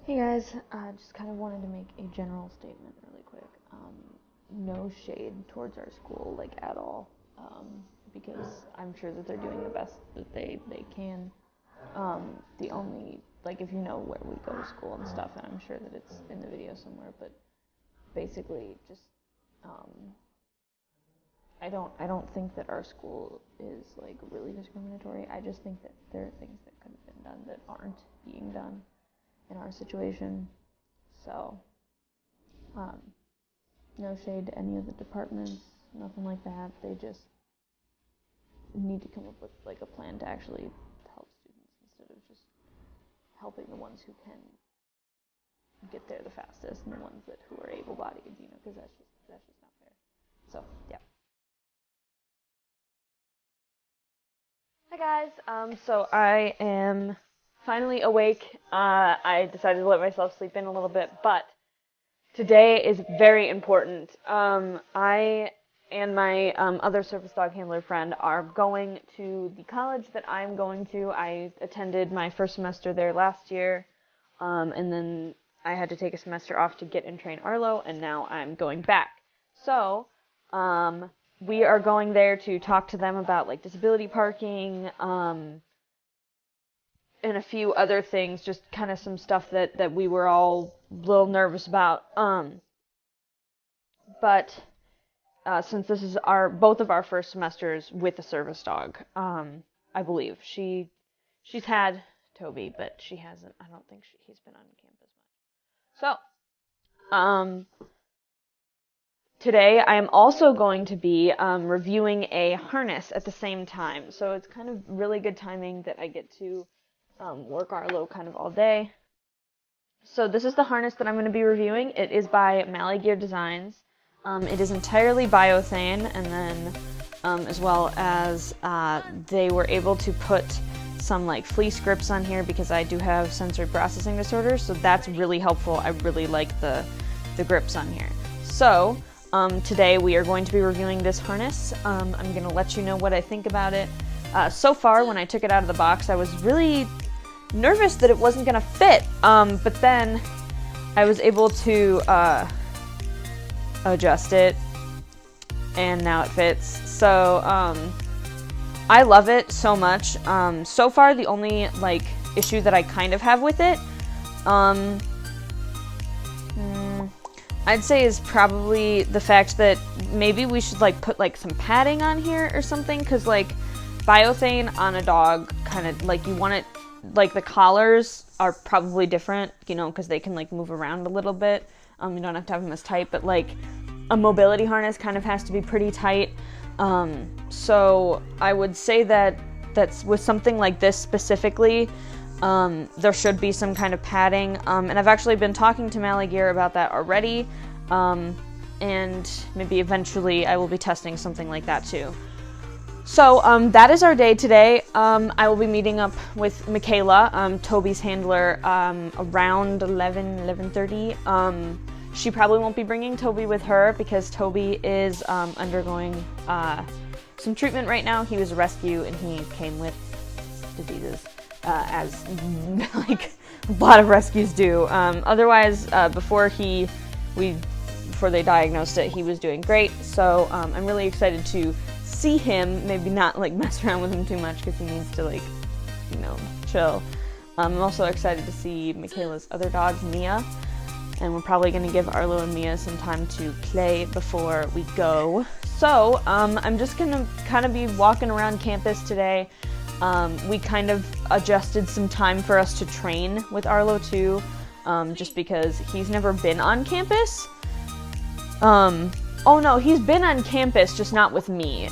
Hey guys, just kind of wanted to make a general statement really quick. No shade towards our school, like at all, because I'm sure that they're doing the best that they can. The only, like if you know where we go to school and stuff, and I'm sure that it's in the video somewhere, but basically just, um, I don't think that our school is like really discriminatory. I just think that there are things that could have been done that aren't being done in our situation. So, um, no shade to any of the departments, nothing like that. They just need to come up with like a plan to actually help students instead of just helping the ones who can get there the fastest and the ones that who are able-bodied, because that's just not fair. So, yeah. Hi guys. So I am finally awake. I decided to let myself sleep in a little bit, but today is very important. I and my other service dog handler friend are going to the college that I'm going to. I attended my first semester there last year, and then I had to take a semester off to get and train Arlo, and now I'm going back. So, we are going there to talk to them about like disability parking, and a few other things, just kind of some stuff that we were all a little nervous about. But since this is both of our first semesters with a service dog, I believe she's had Toby, but she hasn't. I don't think he's been on campus much. So, today I am also going to be reviewing a harness at the same time. So it's kind of really good timing that I get to work Arlo kind of all day. So this is the harness that I'm going to be reviewing. It is by Maligear.Designs. It is entirely biothane, and then as well as they were able to put some like fleece grips on here because I do have sensory processing disorder, so that's really helpful. I really like the grips on here. So today we are going to be reviewing this harness. I'm going to let you know what I think about it. So far, when I took it out of the box, I was really nervous that it wasn't going to fit, but then I was able to adjust it, and now it fits. So I love it so much. So far, the only like issue that I kind of have with it, I'd say is probably the fact that maybe we should like put like some padding on here or something, because like biothane on a dog kind of like you want it, like the collars are probably different, because they can like move around a little bit. You don't have to have them as tight, but like a mobility harness kind of has to be pretty tight. So I would say that's with something like this specifically, there should be some kind of padding. And I've actually been talking to Maligear about that already. And maybe eventually I will be testing something like that too. So that is our day today. I will be meeting up with Michaela, Toby's handler, around 11:30. She probably won't be bringing Toby with her because Toby is undergoing some treatment right now. He was a rescue and he came with diseases, as like a lot of rescues do. Otherwise, before they diagnosed it, he was doing great. So I'm really excited to see him, maybe not like mess around with him too much because he needs to like, chill. I'm also excited to see Michaela's other dog, Mia, and we're probably going to give Arlo and Mia some time to play before we go. So I'm just going to kind of be walking around campus today. We kind of adjusted some time for us to train with Arlo too, just because he's never been on campus. Oh no, he's been on campus, just not with me.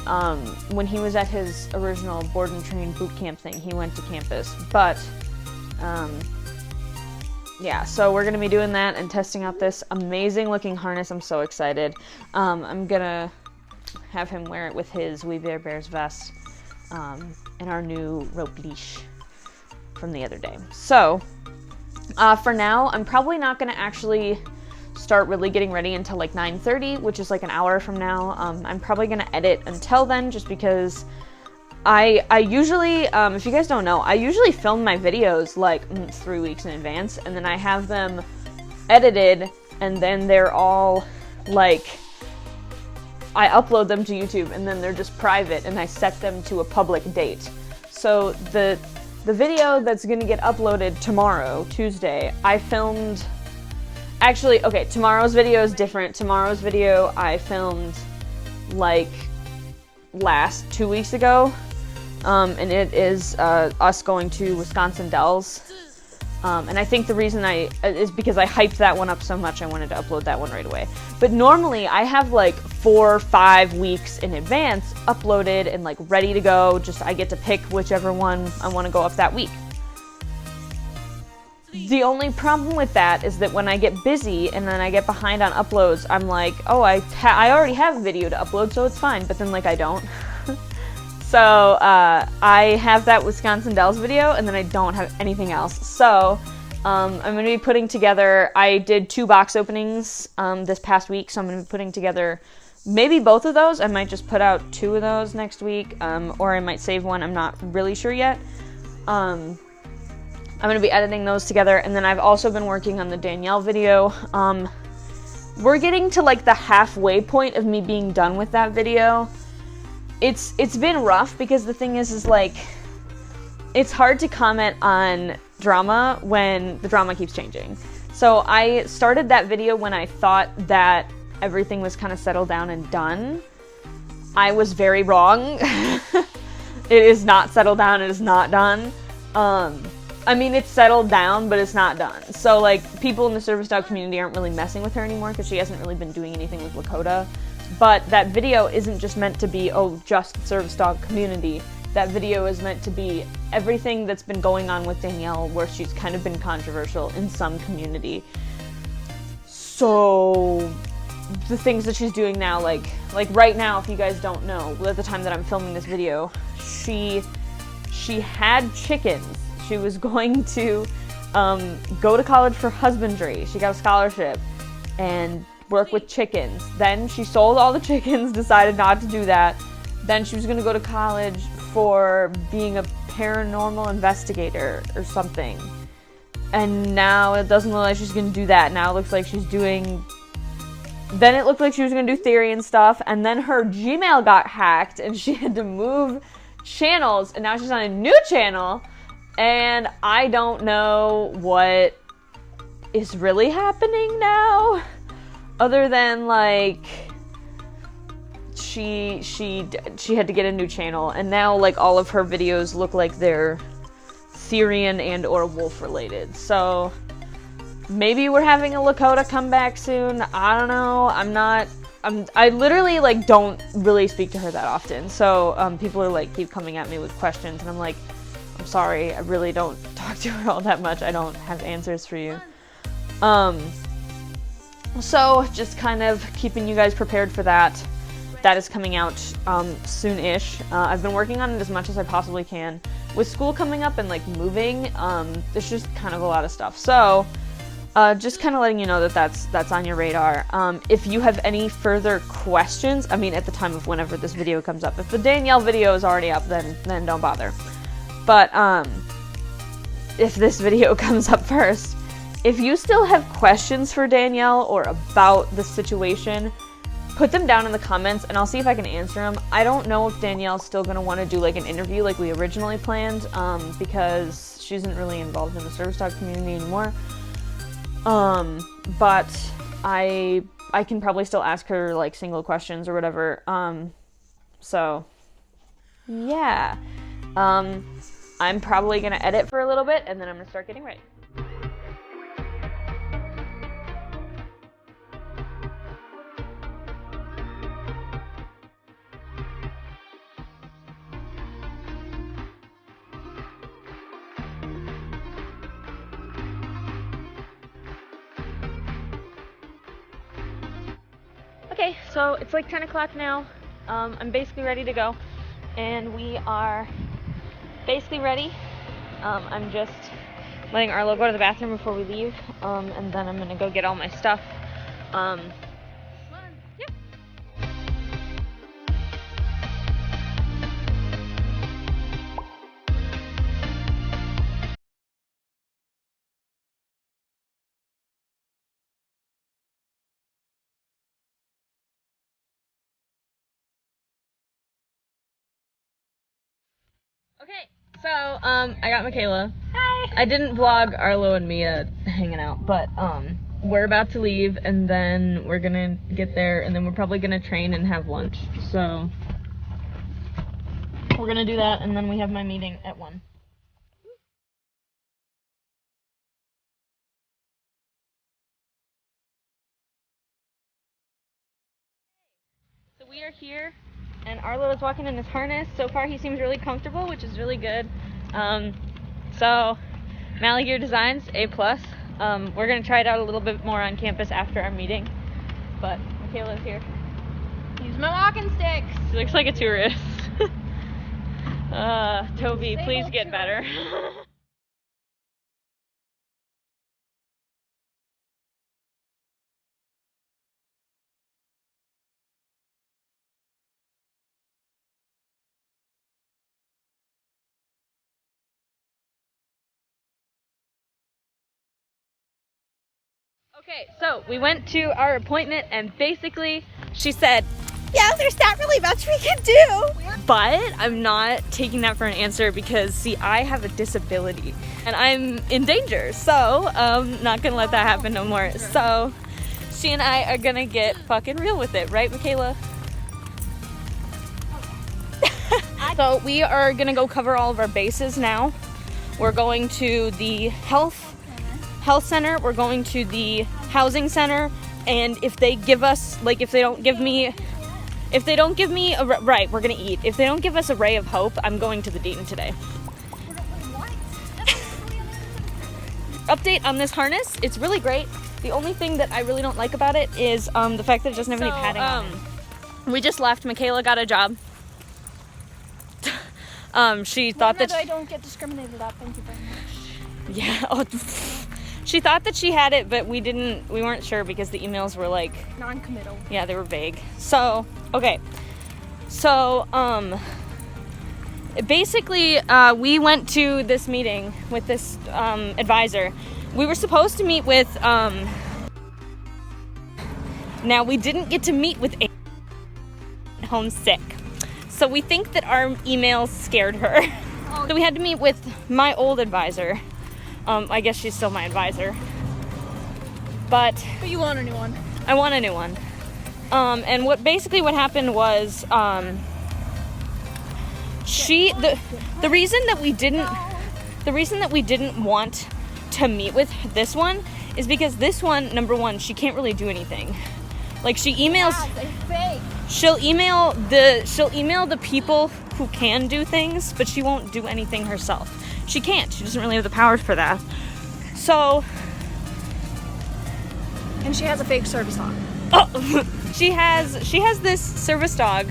When he was at his original board and train boot camp thing, he went to campus. But, yeah, so we're going to be doing that and testing out this amazing looking harness. I'm so excited. I'm going to have him wear it with his We Bare Bears vest, and our new rope leash from the other day. So, for now, I'm probably not going to actually start really getting ready until like 9:30, which is like an hour from now. I'm probably going to edit until then just because I usually, if you guys don't know, I usually film my videos like 3 weeks in advance, and then I have them edited, and then they're all like, I upload them to YouTube, and then they're just private, and I set them to a public date. So the video that's gonna get uploaded tomorrow, Tuesday, I filmed, actually, okay, tomorrow's video is different. Tomorrow's video I filmed like 2 weeks ago, and it is us going to Wisconsin Dells. And I think the reason is because I hyped that one up so much, I wanted to upload that one right away. But normally I have like 4 or 5 weeks in advance uploaded and like ready to go. Just I get to pick whichever one I want to go up that week. The only problem with that is that when I get busy and then I get behind on uploads, I'm like, oh, I already have a video to upload, so it's fine. But then like I don't. So I have that Wisconsin Dells video, and then I don't have anything else. So I'm going to be putting together, I did 2 box openings this past week, so I'm going to be putting together maybe both of those. I might just put out 2 of those next week, or I might save one. I'm not really sure yet. I'm going to be editing those together, and then I've also been working on the Danielle video. We're getting to like the halfway point of me being done with that video. It's been rough because the thing is like, it's hard to comment on drama when the drama keeps changing. So I started that video when I thought that everything was kind of settled down and done. I was very wrong. It is not settled down, it is not done. I mean, it's settled down, but it's not done. So like, people in the service dog community aren't really messing with her anymore because she hasn't really been doing anything with Lakota. But that video isn't just meant to be, oh, just service dog community. That video is meant to be everything that's been going on with Danielle, where she's kind of been controversial in some community. So the things that she's doing now, like right now, if you guys don't know, at the time that I'm filming this video, she had chickens. She was going to go to college for husbandry. She got a scholarship and work with chickens. Then she sold all the chickens, decided not to do that. Then she was going to go to college for being a paranormal investigator or something. And now it doesn't look like she's going to do that. Now it looks like she's doing... Then it looked like she was going to do theory and stuff, and then her Gmail got hacked and she had to move channels, and now she's on a new channel, and I don't know what is really happening now. Other than like she had to get a new channel, and now like all of her videos look like they're Therian and or wolf related. So maybe we're having a Lakota comeback soon. I don't know. I literally like don't really speak to her that often. So people are like keep coming at me with questions, and I'm like, I'm sorry, I really don't talk to her all that much. I don't have answers for you. So just kind of keeping you guys prepared for that. That is coming out soon-ish. I've been working on it as much as I possibly can. With school coming up and like moving, there's just kind of a lot of stuff. So just kind of letting you know that that's on your radar. If you have any further questions, I mean at the time of whenever this video comes up. If the Danielle video is already up, then don't bother. But if this video comes up first, if you still have questions for Danielle or about the situation, put them down in the comments and I'll see if I can answer them. I don't know if Danielle's still going to want to do like an interview like we originally planned, because she isn't really involved in the service dog community anymore. But I can probably still ask her like single questions or whatever. So yeah. I'm probably going to edit for a little bit and then I'm going to start getting ready. Okay, so it's like 10 o'clock now. I'm basically ready to go, and we are basically ready. I'm just letting Arlo go to the bathroom before we leave, and then I'm gonna go get all my stuff. Yeah. Okay, so I got Michaela. Hi. I didn't vlog Arlo and Mia hanging out, but we're about to leave, and then we're gonna get there, and then we're probably gonna train and have lunch. So we're gonna do that, and then we have my meeting at 1. So we are here, and Arlo is walking in his harness. So far he seems really comfortable, which is really good. So Maligear.Designs, A+. We're going to try it out a little bit more on campus after our meeting, but Michaela's here. Use my walking sticks. She looks like a tourist. Toby, please get better. Okay, so we went to our appointment, and basically she said, Yeah, there's not really much we can do. but I'm not taking that for an answer because, see, I have a disability and I'm in danger, so not gonna let that happen no more. So she and I are gonna get fucking real with it, right, Michaela? So we are gonna go cover all of our bases now. We're going to the health center, we're going to the housing center, and if they give us, like, if they don't give me a right, we're gonna eat. If they don't give us a ray of hope, I'm going to the dean today. Update on this harness, it's really great. The only thing that I really don't like about it is the fact that it doesn't have any padding on it. We just left, Michaela got a job. She thought that I don't get discriminated at, thank you very much. Yeah. Oh, she thought that she had it, but we weren't sure because the emails were like non-committal. Yeah, they were vague. So, okay. So, basically, we went to this meeting with this advisor. We were supposed to meet with now we didn't get to meet with homesick. So we think that our emails scared her. Oh. So we had to meet with my old advisor. I guess she's still my advisor. But you want a new one. I want a new one. And what happened was the reason that we didn't want to meet with this one is because this one, number one, she can't really do anything. Like, she emails, she'll email the people who can do things, but she won't do anything herself. She can't. She doesn't really have the powers for that. So, and she has a fake service dog. Oh, she has this service dog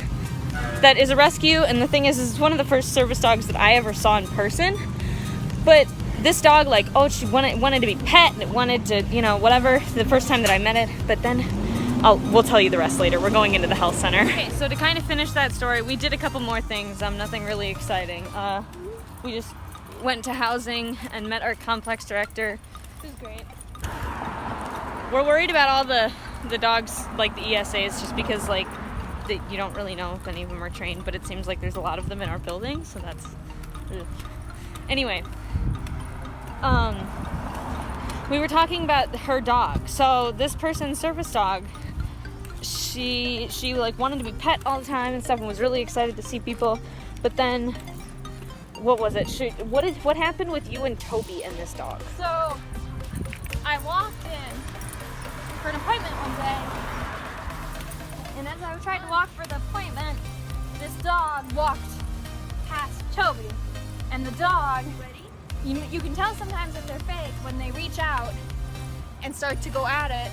that is a rescue, and the thing is it's one of the first service dogs that I ever saw in person. But this dog, like, she wanted to be pet, and it wanted to, whatever, the first time that I met it. But then we'll tell you the rest later. We're going into the health center. Okay, so to kind of finish that story, we did a couple more things. Nothing really exciting. We just went to housing and met our complex director. It was great. We're worried about all the dogs, like the ESAs, just because, like, you don't really know if any of them are trained, but it seems like there's a lot of them in our building, so that's... Ugh. Anyway, we were talking about her dog. So this person's service dog, she like wanted to be pet all the time and stuff, and was really excited to see people, but then what was it? What happened with you and Toby and this dog? So I walked in for an appointment one day, and as I tried to walk for the appointment, this dog walked past Toby, and the dog, you can tell sometimes if they're fake when they reach out and start to go at it,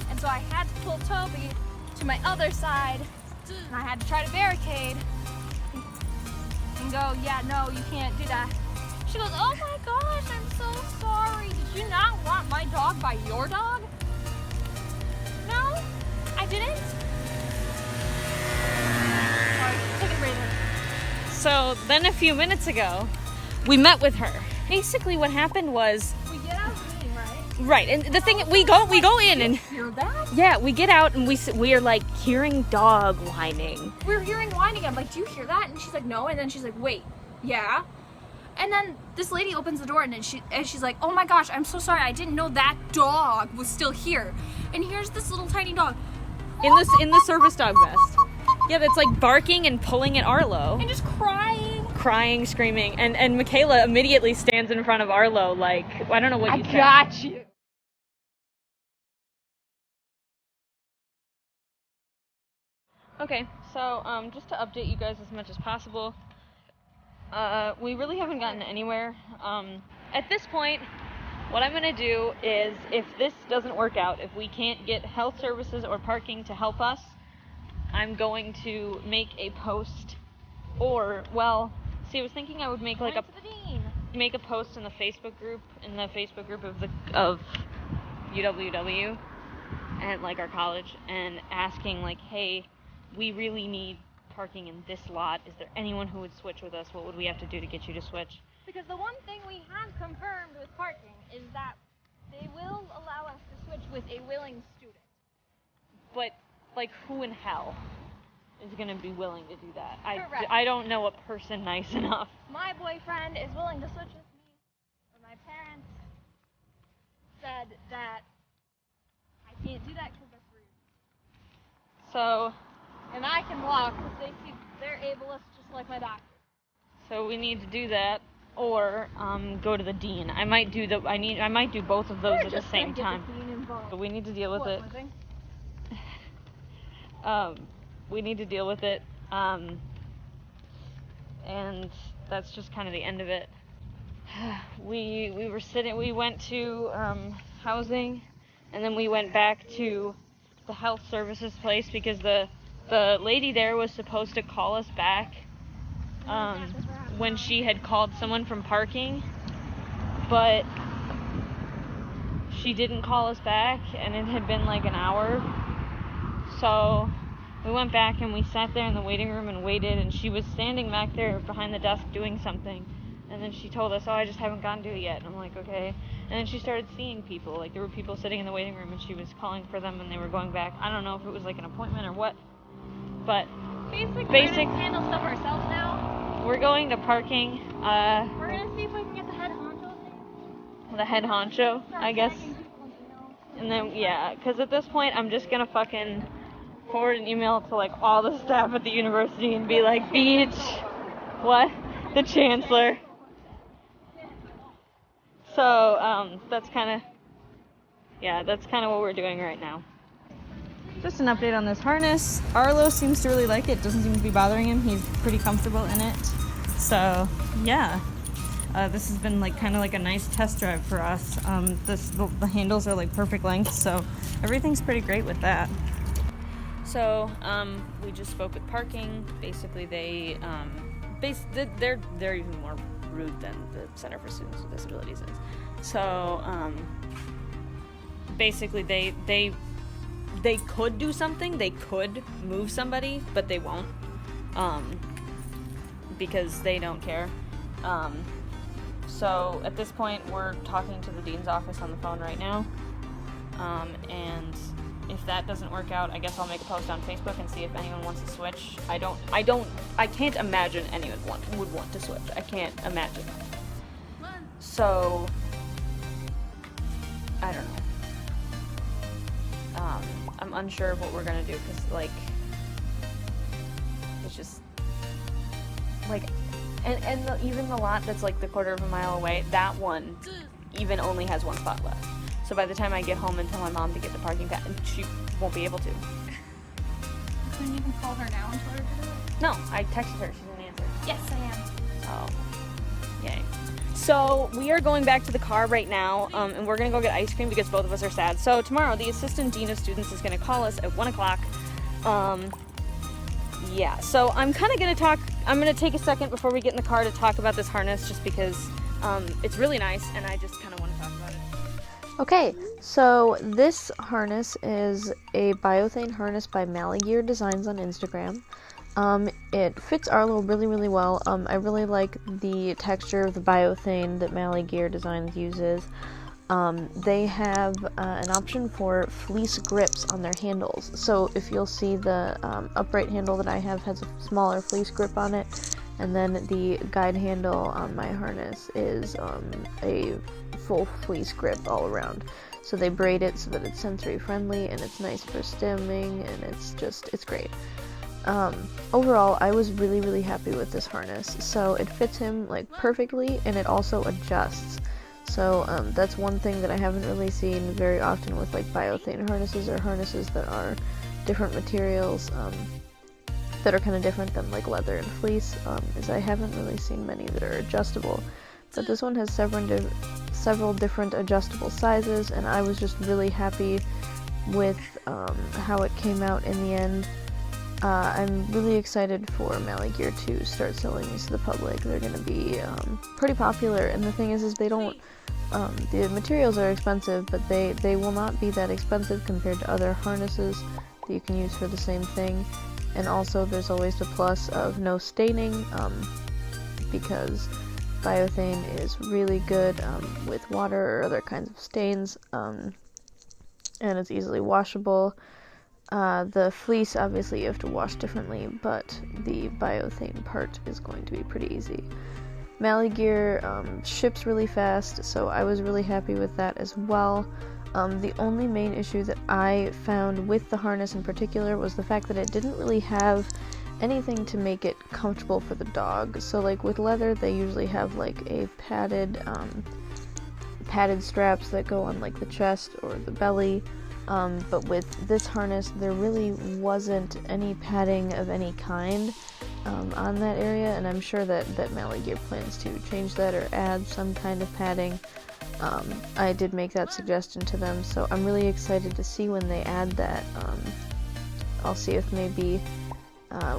and so I had to pull Toby to my other side, and I had to try to barricade and go, yeah, no, you can't do that. She goes, oh my gosh, I'm so sorry. Did you not want my dog by your dog? No, I didn't. Sorry, take a breather. So then a few minutes ago, we met with her. Basically what happened was... We get out of the meeting, right? Right, and the thing, we go in and... You hear that? Yeah, we get out and we are like hearing dog whining. We're hearing whining. I'm like, do you hear that? And she's like, no. And then she's like, wait. Yeah. And then this lady opens the door and she's like, oh my gosh, I'm so sorry, I didn't know that dog was still here. And here's this little tiny dog. In the service dog vest. Yeah, that's like barking and pulling at Arlo. And just crying. Crying, screaming. And Michaela immediately stands in front of Arlo like, I don't know what you said. I got you. Okay, so just to update you guys as much as possible, we really haven't gotten anywhere. At this point, what I'm going to do is, if this doesn't work out, if we can't get health services or parking to help us, I'm going to make a post, or, well, see, I was thinking I would make like make a post in the Facebook group, of UWW and like our college, and asking like, hey, we really need parking in this lot. Is there anyone who would switch with us? What would we have to do to get you to switch? Because the one thing we have confirmed with parking is that they will allow us to switch with a willing student. But, like, who in hell is going to be willing to do that? Correct. I don't know a person nice enough. My boyfriend is willing to switch with me, but my parents said that I can't do that because that's rude. So... And I can walk because they're ableist just like my doctor. So we need to do that, or go to the dean. I might do both of those at the same time. But we need to deal with it. We need to deal with it. And that's just kind of the end of it. We went to housing, and then we went back to the health services place because the lady there was supposed to call us back when she had called someone from parking, but she didn't call us back, and it had been like an hour. So we went back and we sat there in the waiting room and waited, and she was standing back there behind the desk doing something, and then she told us, oh, I just haven't gotten to it yet. And I'm like, okay. And then she started seeing people, like there were people sitting in the waiting room, and she was calling for them, and they were going back. I don't know if it was like an appointment or what. But we're gonna handle stuff ourselves now. We're going to parking. We're gonna see if we can get the head honcho thing. The head honcho, I guess. And then, yeah, because at this point, I'm just gonna fucking forward an email to like all the staff at the university and be like, Beach, what? The chancellor. So, that's kind of what we're doing right now. Just an update on this harness. Arlo seems to really like it. Doesn't seem to be bothering him. He's pretty comfortable in it. So, yeah. This has been like kind of like a nice test drive for us. The handles are like perfect length, so everything's pretty great with that. So, we just spoke with parking. Basically, they're even more rude than the Center for Students with Disabilities is. So, basically, they could do something. They could move somebody, but they won't, because they don't care. So at this point, we're talking to the dean's office on the phone right now, and if that doesn't work out, I guess I'll make a post on Facebook and see if anyone wants to switch. I can't imagine anyone would want to switch. I can't imagine. So, I don't know. I'm unsure of what we're gonna do, because, like, it's just, like, even the lot that's, like, the quarter of a mile away, that one even only has one spot left. So by the time I get home and tell my mom to get the parking pass, she won't be able to. Can you even call her now and tell her to do it? No, I texted her. She didn't answer. Yes, I am. Oh, yay. So we are going back to the car right now, and we're gonna go get ice cream because both of us are sad. So tomorrow, the assistant dean of students is gonna call us at 1 o'clock. Yeah, so I'm kind of gonna take a second before we get in the car to talk about this harness, just because it's really nice, and I just kind of want to talk about it. Okay, so this harness is a biothane harness by Maligear.Designs on Instagram. It fits Arlo really, really well. I really like the texture of the biothane that Maligear.Designs uses. They have an option for fleece grips on their handles. So if you'll see, the upright handle that I have has a smaller fleece grip on it, And then the guide handle on my harness is a full fleece grip all around. So they braid it so that it's sensory friendly and it's nice for stimming, and it's great. Overall, I was really happy with this harness. So it fits him like perfectly, and it also adjusts. So that's one thing that I haven't really seen very often with like biothane harnesses, or harnesses that are different materials that are kind of different than like leather and fleece, is I haven't really seen many that are adjustable. But this one has several different adjustable sizes, and I was just really happy with how it came out in the end. I'm really excited for Maligear to start selling these to the public. They're going to be pretty popular, and the thing is they don't, the materials are expensive, but they will not be that expensive compared to other harnesses that you can use for the same thing. And also there's always the plus of no staining, because biothane is really good with water or other kinds of stains, and it's easily washable. The fleece, obviously, you have to wash differently, but the biothane part is going to be pretty easy. Maligear ships really fast, so I was really happy with that as well. The only main issue that I found with the harness in particular was the fact that it didn't really have anything to make it comfortable for the dog. So like with leather, they usually have like a padded straps that go on like the chest or the belly. But with this harness, there really wasn't any padding of any kind on that area, and I'm sure that Maligear plans to change that or add some kind of padding. I did make that suggestion to them, so I'm really excited to see when they add that. I'll see if maybe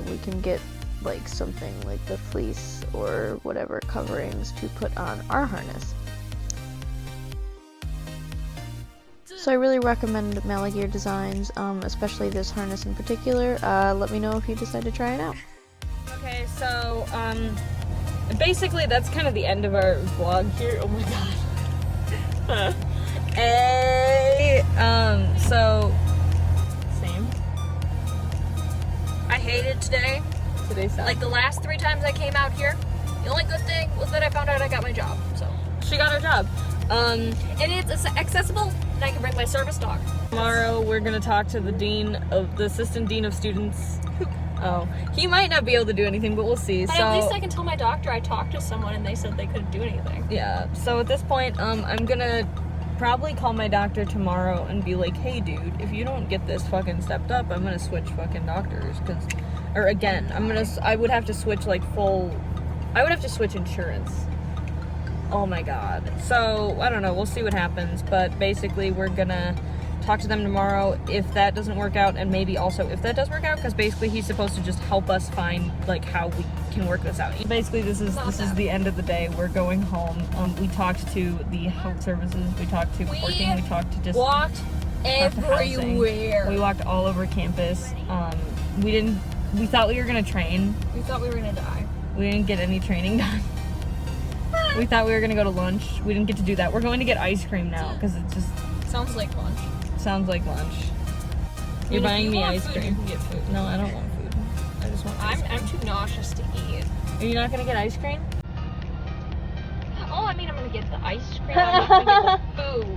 we can get like something like the fleece or whatever coverings to put on our harness. So I really recommend Maligear.Designs, especially this harness in particular. Let me know if you decide to try it out. Okay, so basically that's kind of the end of our vlog here. Oh my god. So same. I hated today. Today sucked. Like the last 3 times I came out here, the only good thing was that I found out I got my job. So she got her job. And it's accessible, and I can bring my service dog. Tomorrow we're gonna talk to the assistant dean of students. Oh, he might not be able to do anything, but we'll see. But at least I can tell my doctor I talked to someone and they said they couldn't do anything. Yeah, so at this point, I'm gonna probably call my doctor tomorrow and be like, hey dude, if you don't get this fucking stepped up, I'm gonna switch fucking doctors, I would have to switch I would have to switch insurance. Oh my god. So, I don't know, we'll see what happens, but basically we're gonna talk to them tomorrow if that doesn't work out, and maybe also if that does work out, because basically he's supposed to just help us find like how we can work this out. Basically this is the end of the day. We're going home. We talked to the health services, we talked to parking, we talked to just walked everywhere. We walked all over campus. We thought we were gonna train. We thought we were gonna die. We didn't get any training done. We thought we were gonna go to lunch. We didn't get to do that. We're going to get ice cream now because it just sounds like lunch. Sounds like lunch. You're buying me ice cream. You can get food. No, I don't want food. I just want ice cream. I'm too nauseous to eat. Are you not gonna get ice cream? Oh, I mean, I'm gonna get the ice cream. I'm not gonna get the food.